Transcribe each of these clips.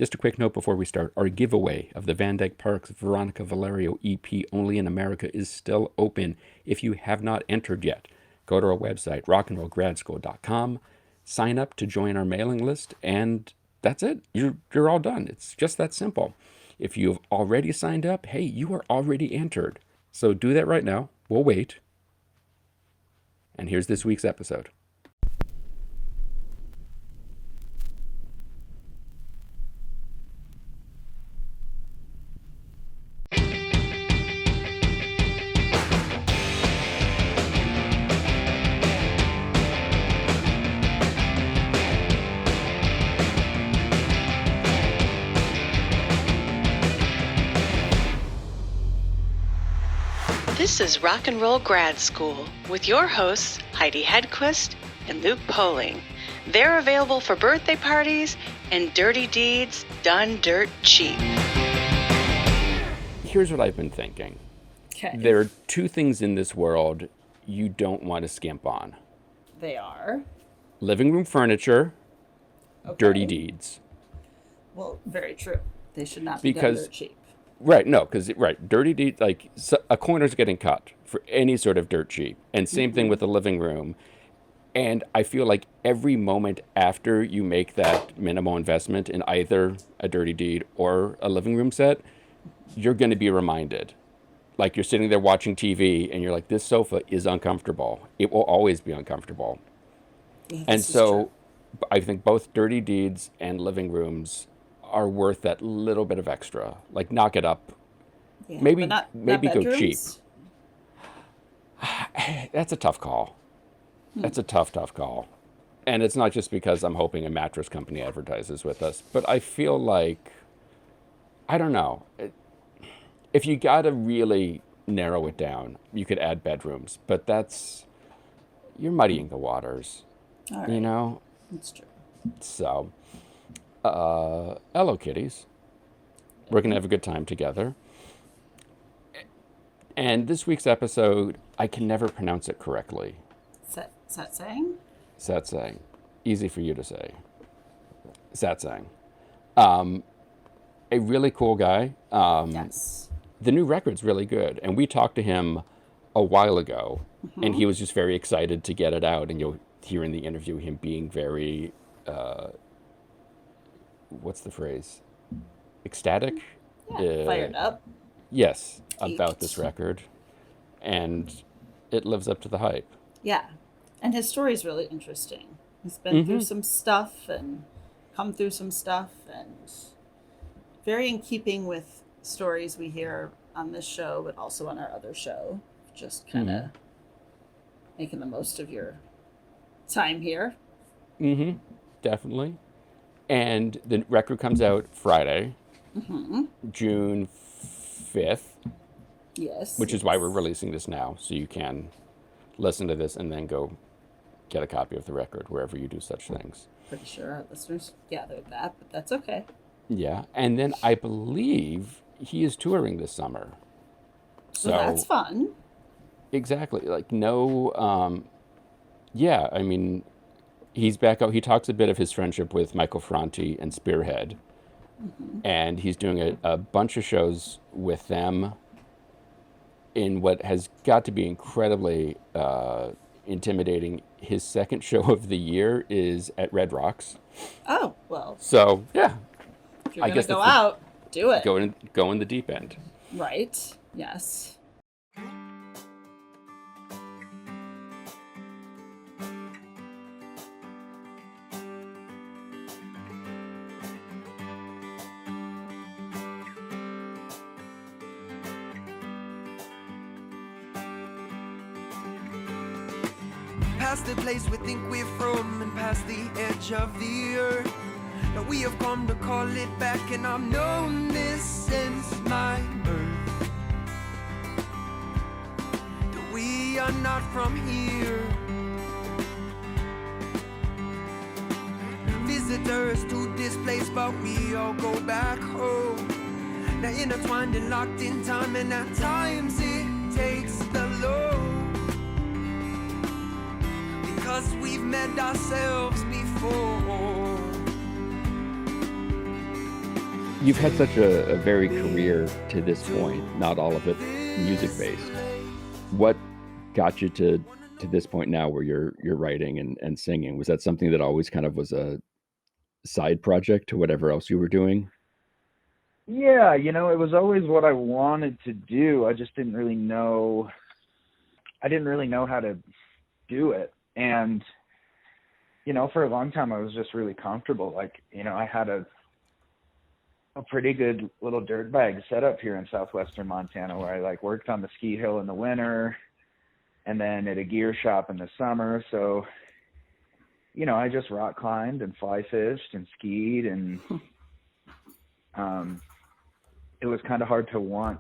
Just a quick note before we start. Our giveaway of the Van Dyke Parks Veronica Valerio EP Only in America is still open. If you have not entered yet, go to our website, rockandrollgradschool.com, sign up to join our mailing list, and that's it. You're all done. It's just that simple. If you've already signed up, hey, you are already entered. So do that right now. We'll wait. And here's this week's episode. This is Rock and Roll Grad School with your hosts Heidi Hedquist and Luke Poling. They're available for birthday parties and dirty deeds done dirt cheap. Here's what I've been thinking. Okay. There are two things in this world you don't want to skimp on. They are. Living room furniture, Okay. dirty deeds. Well, very true. They should not be done Because dirt cheap. Right, no, because, dirty deeds, like, a corner's getting cut for any sort of dirt cheap. And same thing with the living room. And I feel like every moment after you make that minimal investment in either a dirty deed or a living room set, you're going to be reminded. Like, you're sitting there watching TV and you're like, this sofa is uncomfortable. It will always be uncomfortable. Yeah, And this is so true. I think both dirty deeds and living rooms are worth that little bit of extra. Like, knock it up. Yeah, maybe- but not maybe go cheap. bedrooms? That's a tough call. That's a tough call. And it's not just because I'm hoping a mattress company advertises with us, but I feel like, I don't know. If you got to really narrow it down, you could add bedrooms, but you're muddying the waters, All right. you know? That's true. So, hello, kitties. We're going to have a good time together. And this week's episode, I can never pronounce it correctly. Satsang? Satsang. Easy for you to say. Satsang. A really cool guy. Yes. The new record's really good. And we talked to him a while ago, and he was just very excited to get it out. And you'll hear in the interview him being very, what's the phrase? Ecstatic? Yeah, fired up. Yes, about Geeked. this record. And it lives up to the hype. Yeah. And his story's really interesting. He's been through some stuff and come through some stuff, and very in keeping with stories we hear on this show, but also on our other show. Just kind of making the most of your time here. Mm-hmm. Definitely. And the record comes out Friday, June 5th, Yes. which is why we're releasing this now, so you can listen to this and then go get a copy of the record wherever you do such things. Pretty sure our listeners gathered that, but that's okay. Yeah. And then I believe he is touring this summer. So Well, that's fun. exactly. Like, no, yeah, I mean, he's back out. He talks a bit of his friendship with Michael Franti and Spearhead. And he's doing a bunch of shows with them in what has got to be incredibly intimidating. His second show of the year is at Red Rocks. Oh, well, So, yeah, if you're I going guess to go that's the- out, do it. go in the deep end. Right. Yes. Past the place we think we're from and past the edge of the earth. Now we have come to call it back, and I've known this since my birth. That we are not from here. Visitors to this place, but we all go back home. Now intertwined and locked in time, and at times it takes the load. Because we've met ourselves before. You've had such a varied career to this point, not all of it music-based. What got you to this point now where you're writing and singing? Was that something that always kind of was a side project to whatever else you were doing? Yeah, it was always what I wanted to do. I just didn't really know. I didn't really know how to do it. And, for a long time, I was just really comfortable. Like, I had a pretty good little dirt bag setup here in southwestern Montana where I worked on the ski hill in the winter and then at a gear shop in the summer. So, I just rock climbed and fly fished and skied, and it was kind of hard to want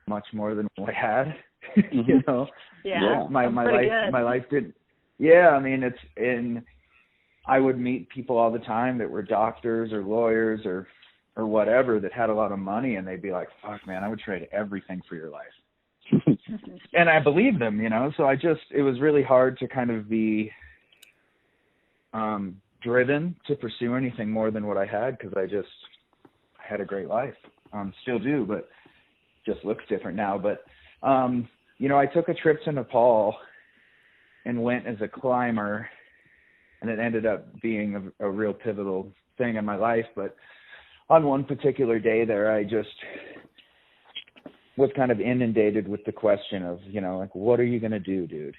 much more than what I had. Yeah. My life did. Yeah, I mean, I would meet people all the time that were doctors or lawyers or whatever that had a lot of money, and they'd be like, fuck man, I would trade everything for your life. And I believed them, so it was really hard to kind of be driven to pursue anything more than what I had, because I had a great life. Still do, but just looks different now. But I took a trip to Nepal and went as a climber, and it ended up being a real pivotal thing in my life. But on one particular day there, I just was kind of inundated with the question of, what are you going to do, dude?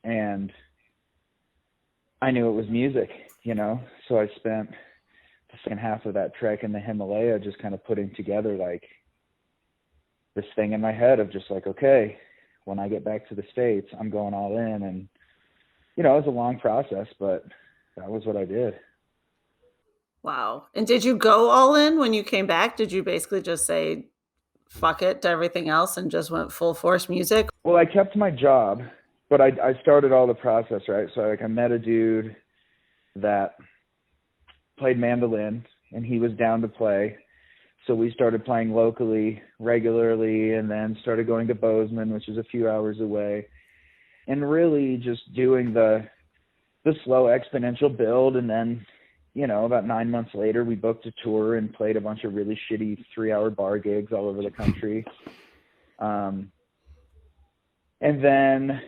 And I knew it was music, so I spent the second half of that trek in the Himalaya just kind of putting together this thing in my head of just okay, when I get back to the States, I'm going all in. And, it was a long process, but that was what I did. Wow. And did you go all in when you came back? Did you basically just say, fuck it to everything else and just went full force music? Well, I kept my job, but I started all the process, right? So I met a dude that played mandolin, and he was down to play. So we started playing locally regularly, and then started going to Bozeman, which is a few hours away, and really just doing the slow exponential build. And then, about 9 months later, we booked a tour and played a bunch of really shitty 3-hour bar gigs all over the country. And then,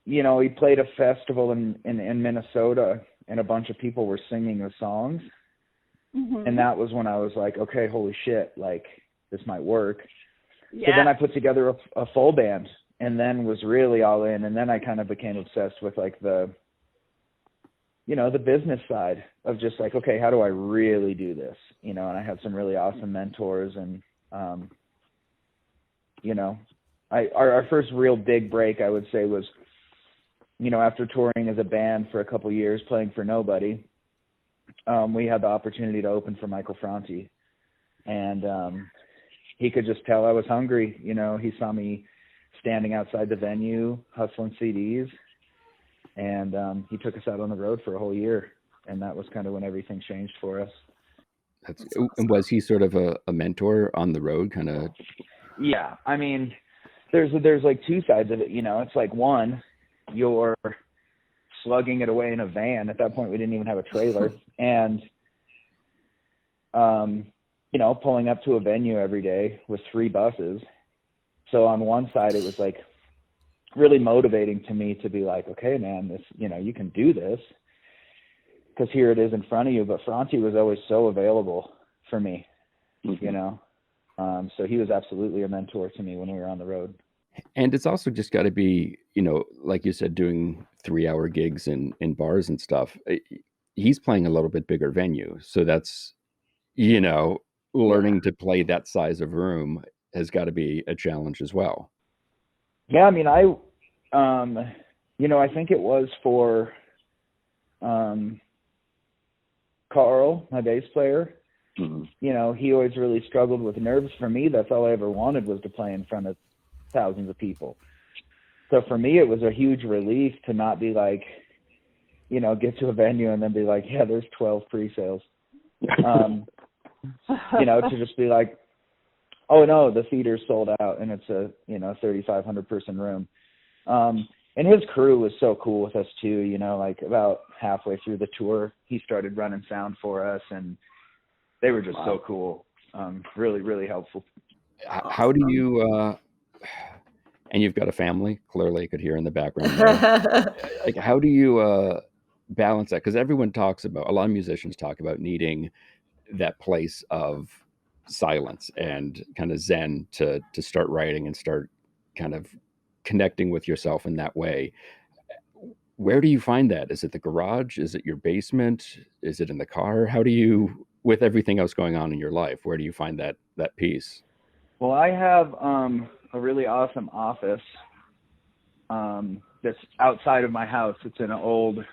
we played a festival in Minnesota, and a bunch of people were singing the songs. Mm-hmm. And that was when I was like, okay, holy shit, this might work. Yeah. So then I put together a full band, and then was really all in. And then I kind of became obsessed with the business side of just okay, how do I really do this? And I had some really awesome mentors, and, our first real big break, I would say, was, after touring as a band for a couple of years, playing for nobody, we had the opportunity to open for Michael Franti, and he could just tell I was hungry. He saw me standing outside the venue hustling CDs, and he took us out on the road for a whole year, and that was kind of when everything changed for us. That's awesome. And was he sort of a mentor on the road, kind of? Yeah, I mean, there's two sides of it. It's one, you're slugging it away in a van. At that point, we didn't even have a trailer. And, pulling up to a venue every day with 3 buses. So on one side, it was really motivating to me to be okay, man, this, you can do this, because here it is in front of you. But Franti was always so available for me, mm-hmm. So he was absolutely a mentor to me when we were on the road. And it's also just got to be, like you said, doing 3-hour gigs in bars and stuff. He's playing a little bit bigger venue. So that's, learning to play that size of room has got to be a challenge as well. Yeah. I mean, I think it was for Carl, my bass player. Mm-hmm. He always really struggled with nerves. For me, that's all I ever wanted, was to play in front of thousands of people. So for me, it was a huge relief to not be get to a venue and then be yeah, there's 12 pre-sales. To just be oh no, the theater's sold out and it's a 3,500 person room. and his crew was so cool with us too, you know, like about halfway through the tour, he started running sound for us, and they were just so cool. Really, really helpful. How do you, and you've got a family, clearly I could hear in the background there. Like, how do you balance that? Because everyone talks about, a lot of musicians talk about needing that place of silence and kind of zen to start writing and start kind of connecting with yourself in that way. Where do you find that? Is it the garage? Is it your basement? Is it in the car? How do you, with everything else going on in your life, where do you find that peace? Well, I have a really awesome office that's outside of my house. It's in an old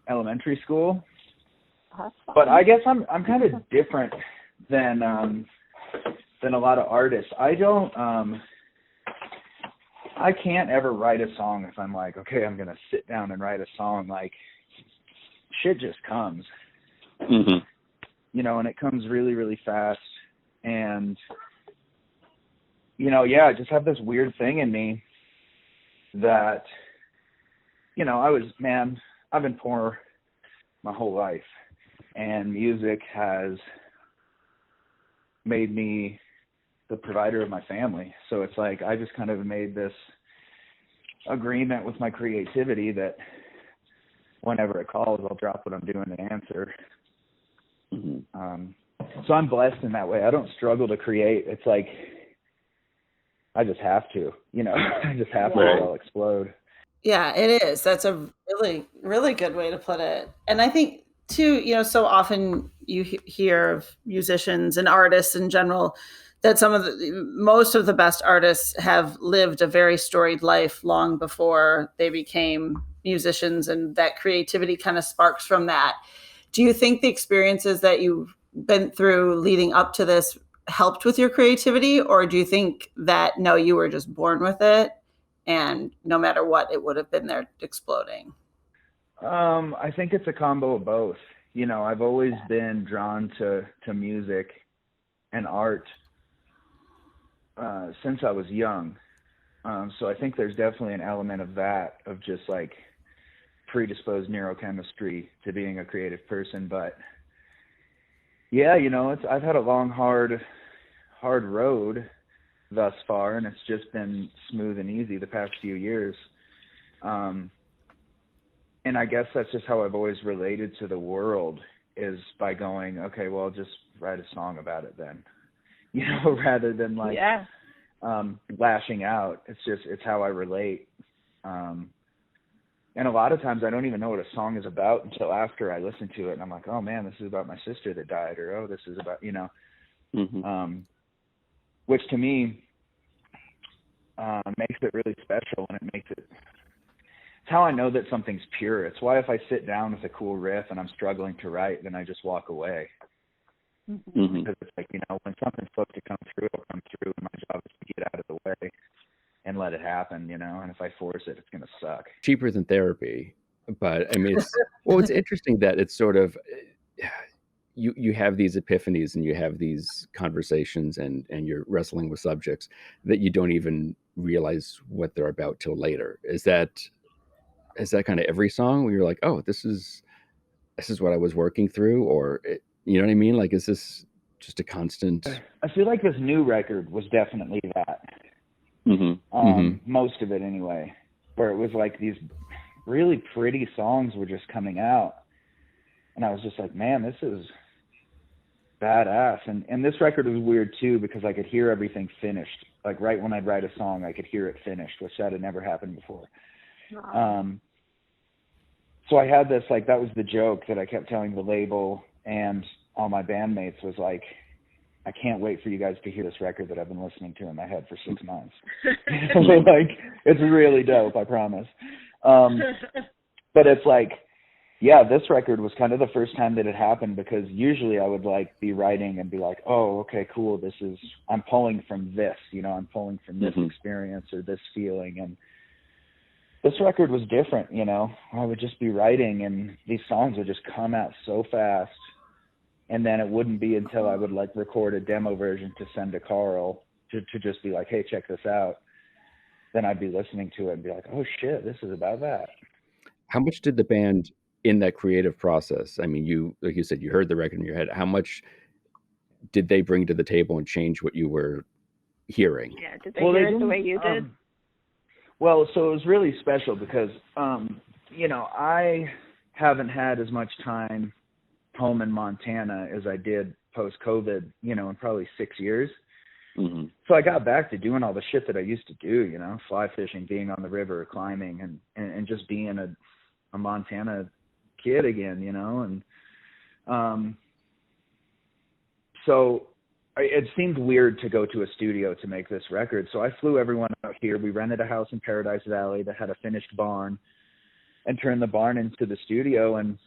elementary school. But I guess I'm kind of different than a lot of artists. I can't ever write a song if I'm like, okay, I'm gonna sit down and write a song. Like, shit just comes, you know, and it comes really, really fast. And you know, yeah, I just have this weird thing in me that, you know, I've been poor my whole life, and music has made me the provider of my family. So it's like I just kind of made this agreement with my creativity that whenever it calls, I'll drop what I'm doing and answer. So I'm blessed in that way. I don't struggle to create. It's like I just have to, you know, I just have to, or I'll explode. Yeah, it is. That's a really, really good way to put it. And I think too, you know, so often you hear of musicians and artists in general that most of the best artists have lived a very storied life long before they became musicians, and that creativity kind of sparks from that. Do you think the experiences that you've been through leading up to this helped with your creativity, or do you think that no, you were just born with it and no matter what, it would have been there exploding? I think it's a combo of both. You know, I've always been drawn to music and art since I was young. So I think there's definitely an element of that, of just like predisposed neurochemistry to being a creative person. But yeah, you know, I've had a long, hard road thus far, and it's just been smooth and easy the past few years. And I guess that's just how I've always related to the world, is by going, okay, well, just write a song about it then, you know, rather than like lashing out. It's how I relate. And a lot of times I don't even know what a song is about until after I listen to it, and I'm like, oh man, this is about my sister that died, or oh, this is about, you know, which to me makes it really special, and it's how I know that something's pure. It's why if I sit down with a cool riff and I'm struggling to write, then I just walk away. Because it's like, you know, when something's supposed to come through, it'll come through, and my job is to get out of the way and let it happen, you know, and if I force it, it's going to suck. Cheaper than therapy. But I mean, it's interesting that it's sort of, you have these epiphanies and you have these conversations and you're wrestling with subjects that you don't even realize what they're about till later. Is that kind of every song where you're like, oh, this is what I was working through, or you know what I mean? Like, is this just a constant? I feel like this new record was definitely that. Most of it anyway, where it was like these really pretty songs were just coming out, and I was just like, man, this is badass. And this record was weird too, because I could hear everything finished. Like right when I'd write a song, I could hear it finished, which that had never happened before. So I had this, like, that was the joke that I kept telling the label and all my bandmates, was like, I can't wait for you guys to hear this record that I've been listening to in my head for 6 months. Like, it's really dope, I promise. But it's like, yeah, this record was kind of the first time that it happened, because usually I would like be writing and be like, oh, okay, cool. I'm pulling from this, you know, I'm pulling from this experience or this feeling. And this record was different, you know. I would just be writing and these songs would just come out so fast. And then it wouldn't be until I would like record a demo version to send to Carl to just be like, hey, check this out. then I'd be listening to it and be like, oh shit, this is about that. How much did the band in that creative process? I mean, you, like you said, you heard the record in your head. How much did they bring to the table and change what you were hearing? Yeah, did they hear it the way you did? Well, so it was really special because, you know, I haven't had as much time home in Montana as I did post-COVID, you know, in probably 6 years. Mm-hmm. So I got back to doing all the shit that I used to do, you know, fly fishing, being on the river, climbing, and just being a Montana kid again, you know. And so it seemed weird to go to a studio to make this record. So I flew everyone out here. We rented a house in Paradise Valley that had a finished barn and turned the barn into the studio. And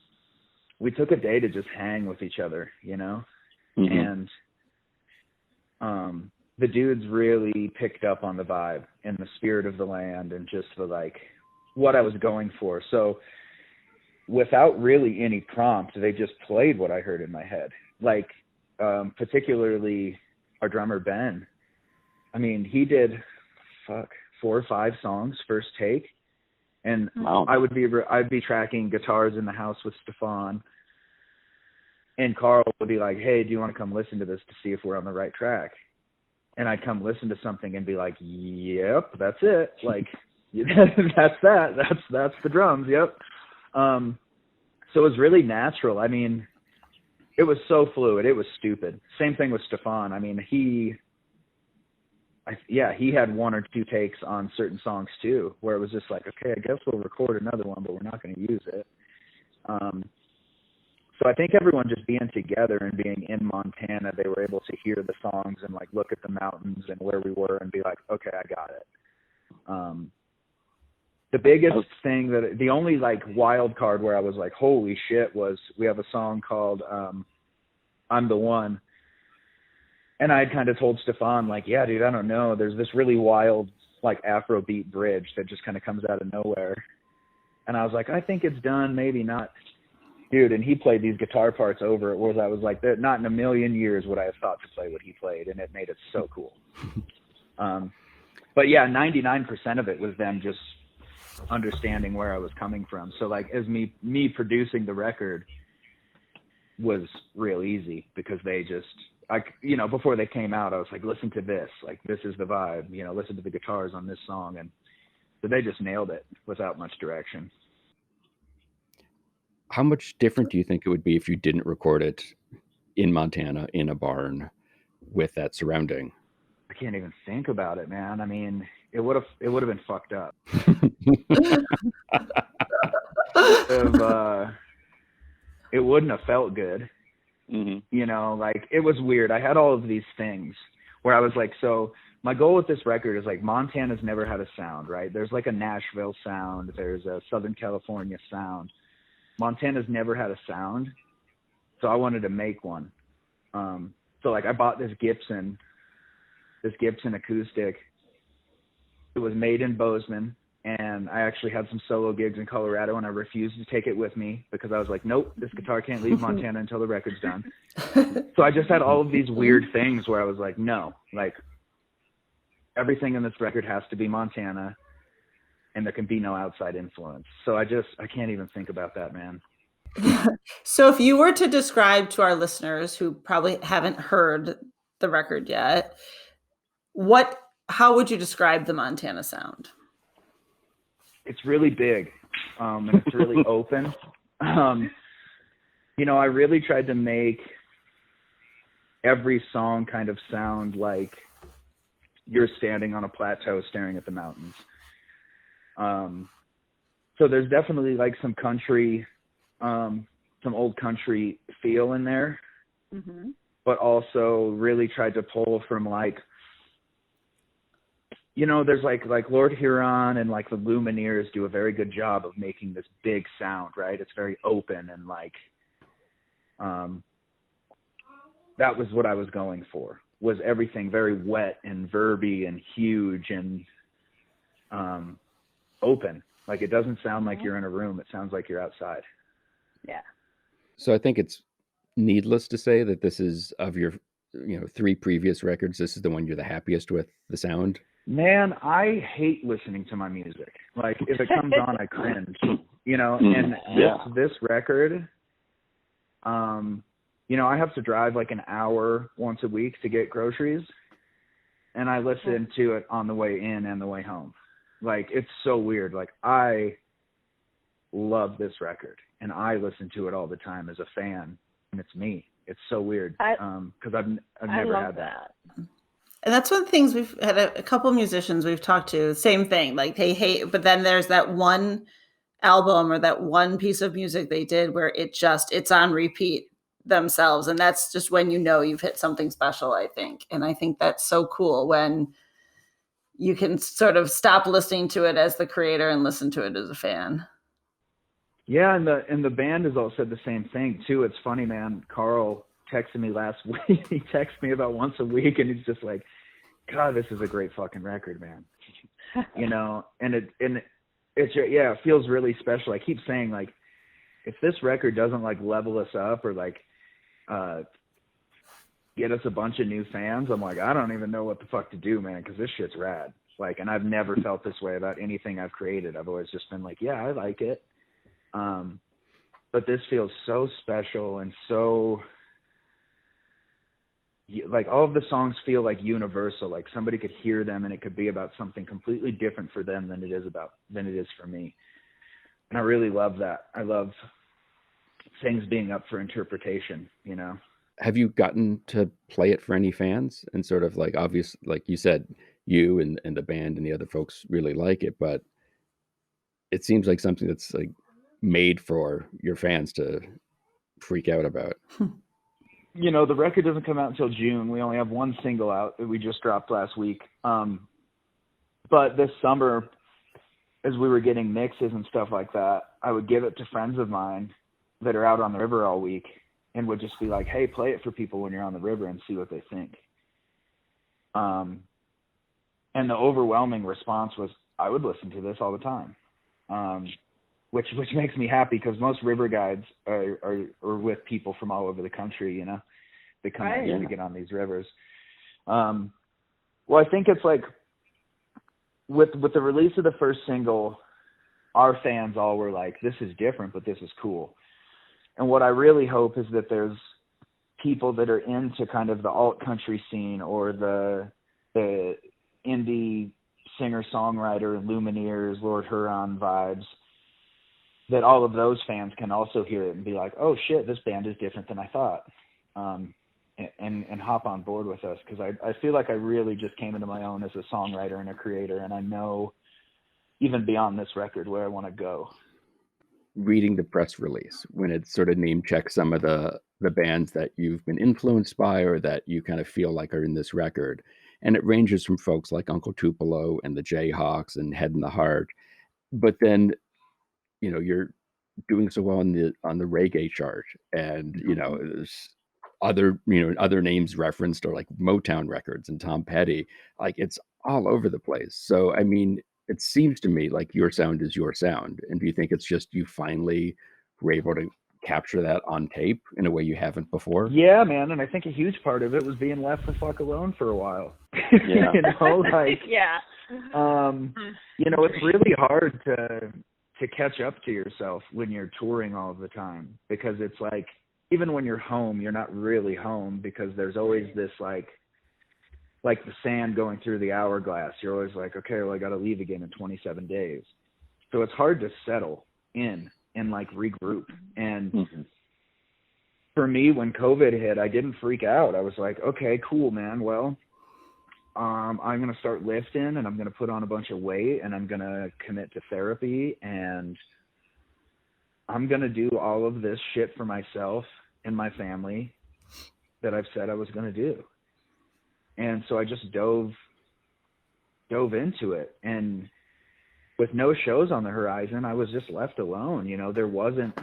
we took a day to just hang with each other, you know. Mm-hmm. And the dudes really picked up on the vibe and the spirit of the land and just the, like, what I was going for. So without really any prompt, they just played what I heard in my head. Like, particularly our drummer, Ben. I mean, he did 4 or 5 songs first take. And wow. I'd be tracking guitars in the house with Stefan. And Carl would be like, hey, do you want to come listen to this to see if we're on the right track? And I'd come listen to something and be like, yep, that's it. Like, that's that. That's the drums. Yep. So it was really natural. I mean, it was so fluid. It was stupid. Same thing with Stefan. I mean, he had 1 or 2 takes on certain songs too, where it was just like, okay, I guess we'll record another one, but we're not going to use it. So I think everyone just being together and being in Montana, they were able to hear the songs and like look at the mountains and where we were and be like, okay, I got it. The biggest thing the only like wild card where I was like, holy shit, was we have a song called I'm the One. And I had kind of told Stefan, like, yeah, dude, I don't know. There's this really wild like Afrobeat bridge that just kind of comes out of nowhere. And I was like, I think it's done, maybe not. Dude, and he played these guitar parts over it, whereas I was like, not in a million years would I have thought to play what he played, and it made it so cool. But yeah, 99% of it was them just understanding where I was coming from. So like, as me producing the record was real easy because they just, you know, before they came out, I was like, listen to this, like this is the vibe, you know, listen to the guitars on this song, and so they just nailed it without much direction. How much different do you think it would be if you didn't record it in Montana in a barn with that surrounding? I can't even think about it, man. I mean, it would have been fucked up. It wouldn't have felt good. Mm-hmm. You know, like it was weird. I had all of these things where I was like, so my goal with this record is like Montana's never had a sound, right? There's like a Nashville sound. There's a Southern California sound. Montana's never had a sound, so I wanted to make one. So like I bought this Gibson acoustic. It was made in Bozeman, and I actually had some solo gigs in Colorado, and I refused to take it with me because I was like, nope, this guitar can't leave Montana until the record's done. So I just had all of these weird things where I was like, no, like everything in this record has to be Montana, and there can be no outside influence. So I can't even think about that, man. So if you were to describe to our listeners who probably haven't heard the record yet, how would you describe the Montana sound? It's really big, and it's really open. You know, I really tried to make every song kind of sound like you're standing on a plateau staring at the mountains. So there's definitely like some country, some old country feel in there, Mm-hmm. but also really tried to pull from like, you know, there's like Lord Huron and like the Lumineers do a very good job of making this big sound, right? It's very open and like, that was what I was going for, was everything very wet and verby and huge and, open. Like it doesn't sound like you're in a room. It sounds like you're outside. Yeah. So I think it's needless to say that this is, of your, 3 previous records, this is the one you're the happiest with, the sound. Man, I hate listening to my music. Like, if it comes on, I cringe, you know, and this record, you know, I have to drive like an hour once a week to get groceries, and I listen to it on the way in and the way home. Like, it's so weird. Like, I love this record, and I listen to it all the time as a fan, and it's me. It's so weird, because I've never had that. And that's one of the things we've had a couple musicians we've talked to, same thing, like they hate, but then there's that one album or that one piece of music they did where it's on repeat themselves. And that's just when you know you've hit something special, I think. And I think that's so cool when you can sort of stop listening to it as the creator and listen to it as a fan. Yeah, and the band has all said the same thing too. It's funny, man. Carl texted me last week. He texts me about once a week, and he's just like, God, this is a great fucking record, man. You know, and it feels really special. I keep saying, like, if this record doesn't like level us up or like get us a bunch of new fans, I'm like, I don't even know what the fuck to do, man, because this shit's rad. Like, and I've never felt this way about anything I've created. I've always just been like, yeah, I like it. But this feels so special and so, like, all of the songs feel like universal, like somebody could hear them and it could be about something completely different for them than it is for me. And I really love that. I love things being up for interpretation, you know. Have you gotten to play it for any fans? And sort of like, obvious, like you said, you and the band and the other folks really like it, but it seems like something that's like made for your fans to freak out about. You know, the record doesn't come out until June. We only have one single out that we just dropped last week. But this summer, as we were getting mixes and stuff like that, I would give it to friends of mine that are out on the river all week and would just be like, hey, play it for people when you're on the river and see what they think. And the overwhelming response was, I would listen to this all the time. Which makes me happy, because most river guides are with people from all over the country, you know. They come out here to get on these rivers. Well, I think it's like with the release of the first single, our fans all were like, this is different, but this is cool. And what I really hope is that there's people that are into kind of the alt country scene or the indie singer-songwriter, Lumineers, Lord Huron vibes, that all of those fans can also hear it and be like, oh shit, this band is different than I thought. And hop on board with us. Cause I feel like I really just came into my own as a songwriter and a creator. And I know even beyond this record where I want to go. Reading the press release, when it sort of name checks some of the bands that you've been influenced by or that you kind of feel like are in this record. And it ranges from folks like Uncle Tupelo and the Jayhawks and Head in the Heart. But then, you know, you're doing so well on the reggae chart, and you know, there's other names referenced, or like Motown Records and Tom Petty. Like, it's all over the place. So I mean, it seems to me like your sound is your sound. And do you think it's just you finally were able to capture that on tape in a way you haven't before? Yeah, man. And I think a huge part of it was being left the fuck alone for a while. Yeah. You know, like, yeah. You know, it's really hard to catch up to yourself when you're touring all the time, because it's like, even when you're home, you're not really home, because there's always this like the sand going through the hourglass. You're always like, okay, well, I got to leave again in 27 days. So it's hard to settle in and like regroup. And for me, when COVID hit, I didn't freak out. I was like, okay, cool, man. Well, I'm going to start lifting, and I'm going to put on a bunch of weight, and I'm going to commit to therapy, and I'm going to do all of this shit for myself and my family that I've said I was going to do. And so I just dove into it. And with no shows on the horizon, I was just left alone. You know, there wasn't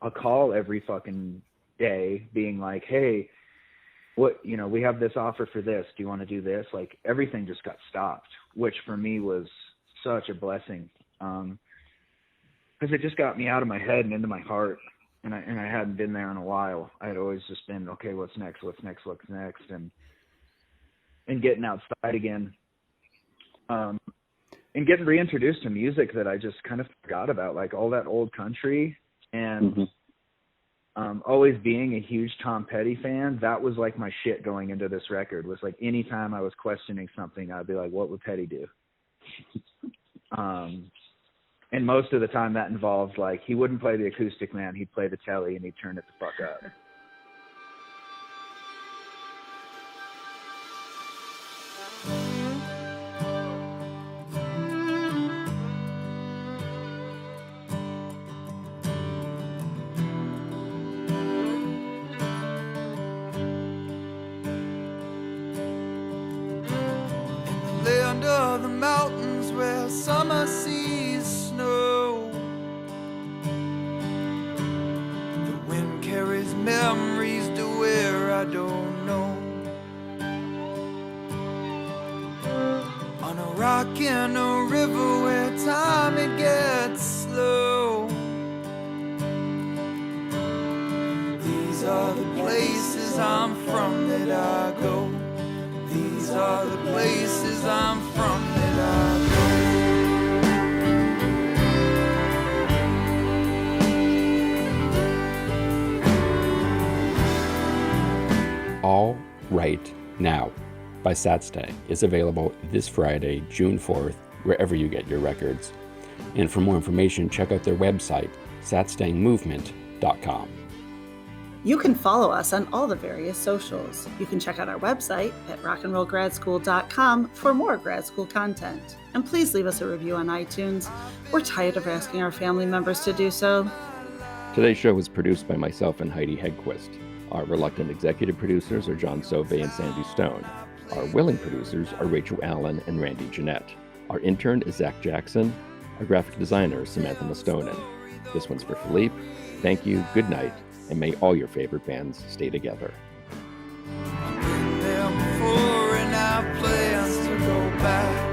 a call every fucking day being like, hey, what, you know, we have this offer for this. Do you want to do this? Like, everything just got stopped, which for me was such a blessing. Because it just got me out of my head and into my heart. And I hadn't been there in a while. I had always just been, okay, what's next? And getting outside again. and getting reintroduced to music that I just kind of forgot about, like all that old country, and always being a huge Tom Petty fan. That was like my shit going into this record, was like anytime I was questioning something, I'd be like, what would Petty do? And most of the time that involved, like, he wouldn't play the acoustic, man. He'd play the telly and he'd turn it the fuck up. Land of the mountains where summer sees snow, the wind carries memories to where I don't know. On a rock in a river where time it gets slow. These are the places I'm from that I go. These are the places I'm from that I go. All Right Now by Satsang is available this Friday, June 4th, wherever you get your records. And for more information, check out their website, satsangmovement.com. You can follow us on all the various socials. You can check out our website at rockandrollgradschool.com for more grad school content. And please leave us a review on iTunes. We're tired of asking our family members to do so. Today's show was produced by myself and Heidi Hedquist. Our reluctant executive producers are John Sove and Sandy Stone. Our willing producers are Rachel Allen and Randy Jeanette. Our intern is Zach Jackson. Our graphic designer is Samantha Mastonin. This one's for Philippe. Thank you, good night, and may all your favorite bands stay together. I've been there before and I have plans to go back.